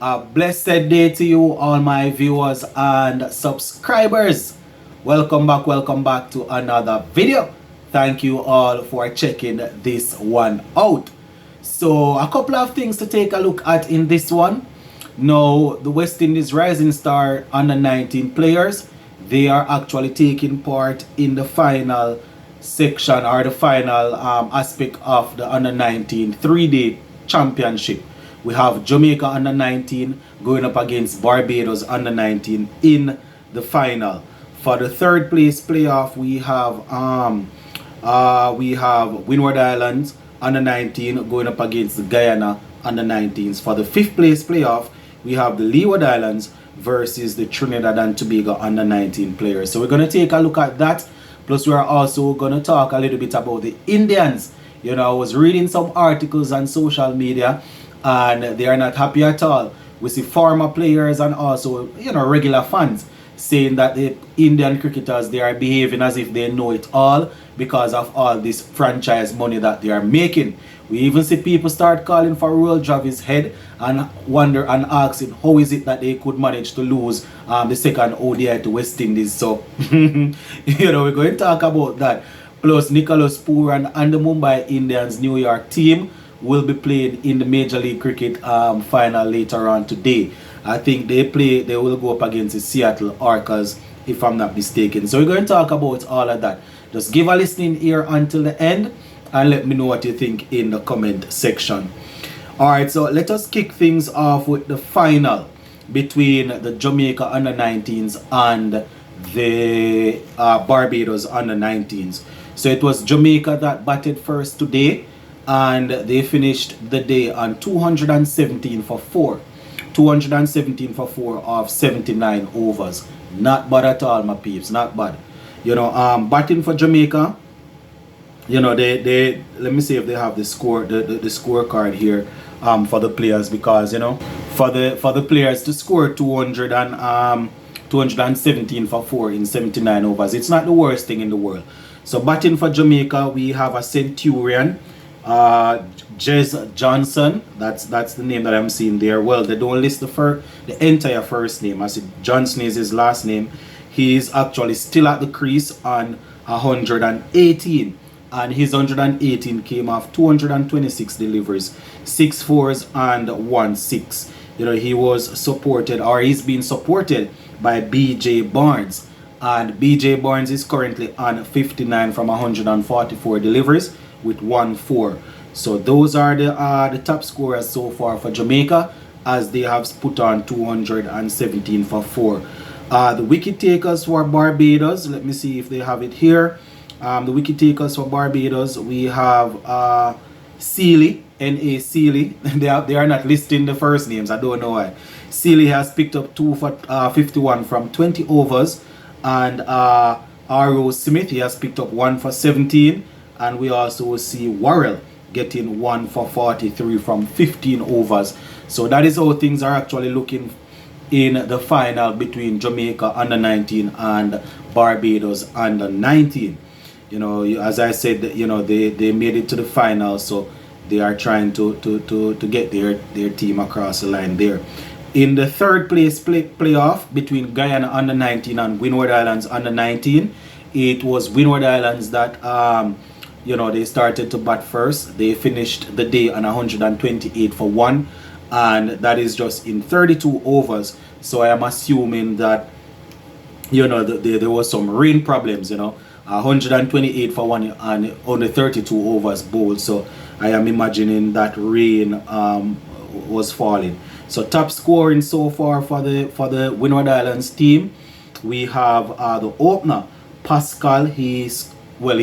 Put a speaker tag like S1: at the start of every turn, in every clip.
S1: A blessed day to you, all my viewers and subscribers. Welcome back to another video. Thank you all for checking this one out. So, a couple of things to take a look at in this one. Now, the West Indies Rising Star under 19 players, they are actually taking part in the final section or the final aspect of the under 19 3-day championship. We have Jamaica under 19 going up against Barbados under 19 in the final. For the third place playoff, we have Windward Islands under 19 going up against Guyana under 19s. For the fifth place playoff, we have the Leeward Islands versus the Trinidad and Tobago under 19 players. So we're going to take a look at that. Plus, we are also going to talk a little bit about the Indians. You know, I was reading some articles on social media and they are not happy at all. We see former players and also, regular fans saying that the Indian cricketers, they are behaving as if they know it all because of all this franchise money that they are making. We even see people start calling for Royal Dravid's head and wonder and asking how is it that they could manage to lose the second ODI to West Indies. So, we're going to talk about that. Plus, Nicholas Pooran and the Mumbai Indians New York team will be playing in the Major League Cricket final later on today. I think they will go up against the Seattle Orcas, if I'm not mistaken. So we're going to talk about all of that. Just give a listening ear until the end and let me know what you think in the comment section. Alright, so let us kick things off with the final between the Jamaica under 19s and the Barbados under 19s. So it was Jamaica that batted first today, and they finished the day on 217 for 4. 217 for 4 of 79 overs. Not bad at all, my peeps. Not bad. Batting for Jamaica, they let me see if they have the score, the scorecard here for the players, because for the players to score 217 for 4 in 79 overs, it's not the worst thing in the world. So batting for Jamaica, we have a Centurion, Jez Johnson. That's the name that I'm seeing there. Well, they don't list the entire first name. I see Johnson is his last name. He is actually still at the crease on 118, and his 118 came off 226 deliveries, 6 fours and 1 6. He was supported, or he's been supported by BJ Barnes, and BJ Barnes is currently on 59 from 144 deliveries with 1 4. So those are the top scorers so far for Jamaica, as they have put on 217 for 4. The wicket takers for Barbados, let me see if they have it here. The wicket takers for Barbados, we have Sealy, N.A. Sealy. they are not listing the first names, I don't know why. Sealy has picked up 2 for 51 from 20 overs, and R.O. Smith, he has picked up 1 for 17, and we also see Worrell getting 1 for 43 from 15 overs. So that is how things are actually looking in the final between Jamaica under 19 and Barbados under 19. As I said, they made it to the final, so they are trying to get their team across the line there. In the third place playoff between Guyana under 19 and Windward Islands under 19, it was Windward Islands that they started to bat first. They finished the day on 128 for 1, and that is just in 32 overs. So I am assuming that there was some rain problems. 128 for 1 and only 32 overs bowled. So I am imagining that rain was falling. So top scoring so far for the Windward Islands team, we have the opener Pascal. He's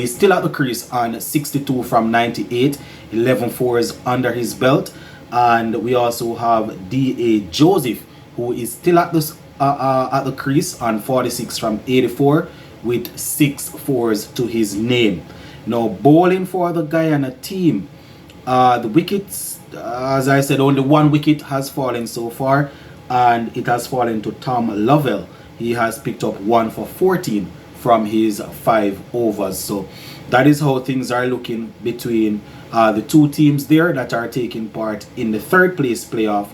S1: still at the crease on 62 from 98, 11 fours under his belt. And we also have D.A. Joseph, who is still at the crease on 46 from 84 with 6 fours to his name. Now, bowling for the Guyana team, the wickets, as I said, only 1 wicket has fallen so far, and it has fallen to Tom Lovell. He has picked up 1 for 14 from his 5 overs. So that is how things are looking between the two teams there that are taking part in the third place playoff.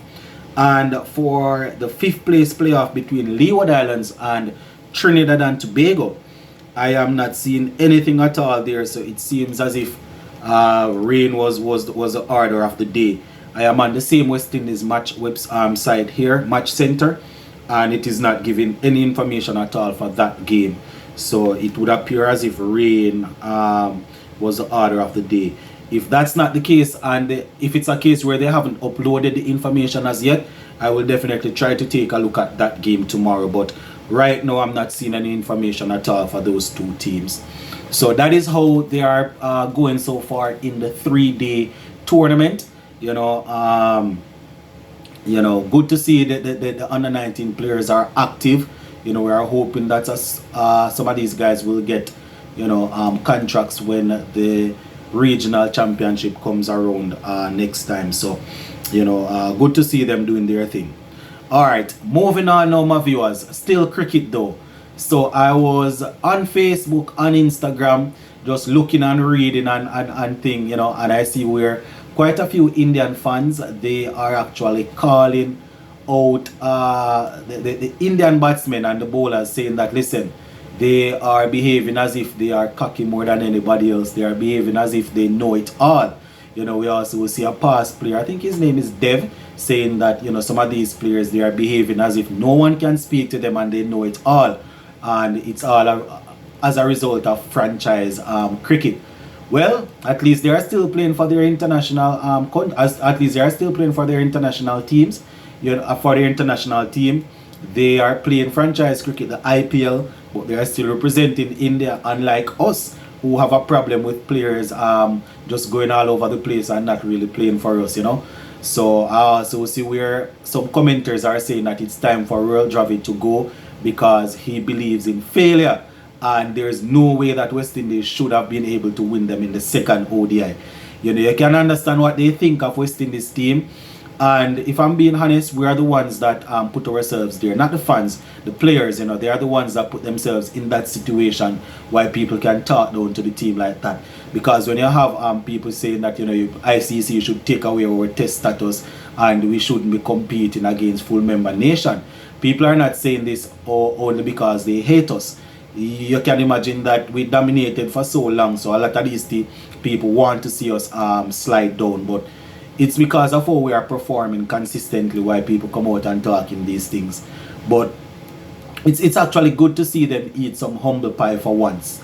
S1: And for the 5th place playoff between Leeward Islands and Trinidad and Tobago, I am not seeing anything at all there. So it seems as if rain was the order of the day. I am on the same West Indies match site here, match center, and it is not giving any information at all for that game. So it would appear as if rain was the order of the day. If that's not the case, and if it's a case where they haven't uploaded the information as yet, I will definitely try to take a look at that game tomorrow. But right now, I'm not seeing any information at all for those two teams. So that is how they are going so far in the 3-day tournament. Good to see that the under 19 players are active. We are hoping that some of these guys will get contracts when the regional championship comes around next time. So good to see them doing their thing. All right, moving on now, my viewers. Still cricket though. So I was on Facebook, on Instagram, just looking and reading and thing, and I see where quite a few Indian fans, they are actually calling out the Indian batsmen and the bowlers, saying that, listen, they are behaving as if they are cocky more than anybody else. They are behaving as if they know it all. We also will see a past player, I think his name is Dev, saying that, some of these players, they are behaving as if no one can speak to them and they know it all. And it's all as a result of franchise cricket. Well, at least they are still playing for their international at least they are still playing for their international teams. For their international team, they are playing franchise cricket, the IPL, but they are still representing India, unlike us, who have a problem with players just going all over the place and not really playing for us, So we see where some commenters are saying that it's time for Royal Dravid to go because he believes in failure. And there's no way that West Indies should have been able to win them in the second ODI. You can understand what they think of West Indies team. And if I'm being honest, we are the ones that put ourselves there. Not the fans, the players, they are the ones that put themselves in that situation why people can talk down to the team like that. Because when you have people saying that, ICC should take away our test status and we shouldn't be competing against full member nation. People are not saying this only because they hate us. You can imagine that we dominated for so long, so a lot of these people want to see us slide down, but it's because of how we are performing consistently why people come out and talk in these things. But it's actually good to see them eat some humble pie for once.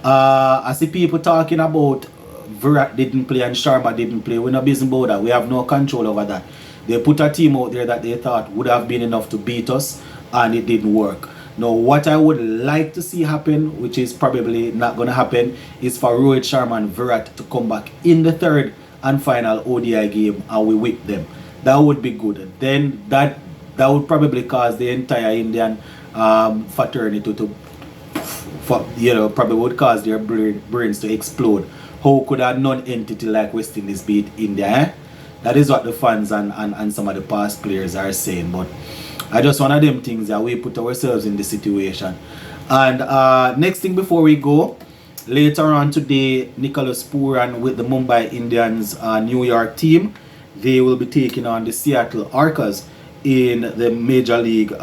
S1: I see people talking about Virat didn't play and Sharma didn't play. We're not busy about that. We have no control over that. They put a team out there that they thought would have been enough to beat us, and it didn't work. Now, what I would like to see happen, which is probably not going to happen, is for Rohit Sharma and Virat to come back in the third and final ODI game and we whip them. That would be good. Then that would probably cause the entire Indian fraternity probably would cause their brains to explode. How could a non-entity like West Indies beat India? Eh? That is what the fans and some of the past players are saying. But I just one of them things that we put ourselves in the situation. And next thing before we go, later on today, Nicholas Pooran with the Mumbai Indians New York team, they will be taking on the Seattle Arcas in the Major League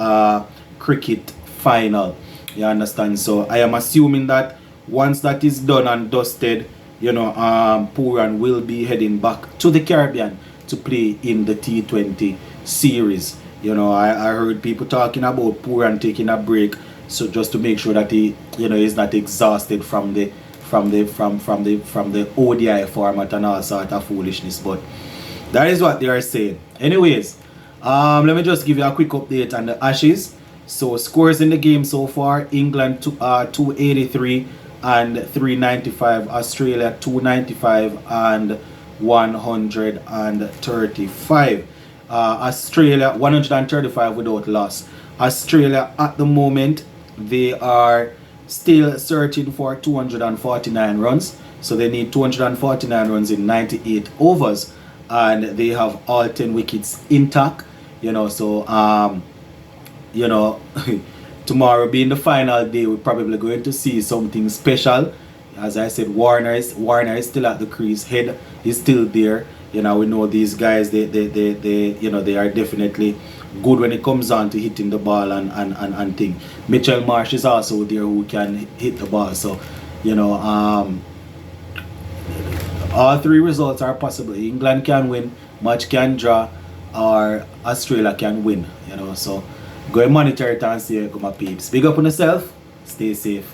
S1: Cricket final. You understand? So I am assuming that once that is done and dusted, Pooran will be heading back to the Caribbean to play in the T20 series. I heard people talking about Pooran taking a break, so just to make sure that he, is not exhausted from the ODI format and all sort of foolishness. But that is what they are saying. Anyways, let me just give you a quick update on the Ashes. So scores in the game so far: England 283 and 395, Australia 295 and 135. Australia 135 without loss. Australia at the moment, they are still searching for 249 runs, so they need 249 runs in 98 overs, and they have all 10 wickets intact. Tomorrow being the final day, we're probably going to see something special. As I said, Warner is still at the crease. Head is still there. You know, we know these guys, they you know, they are definitely good when it comes on to hitting the ball and thing. Mitchell Marsh is also there who can hit the ball. So, you know, all three results are possible. England can win, match can draw, or Australia can win. You know, so go and monitor it and see how it come up, peeps. Big up on yourself. Stay safe.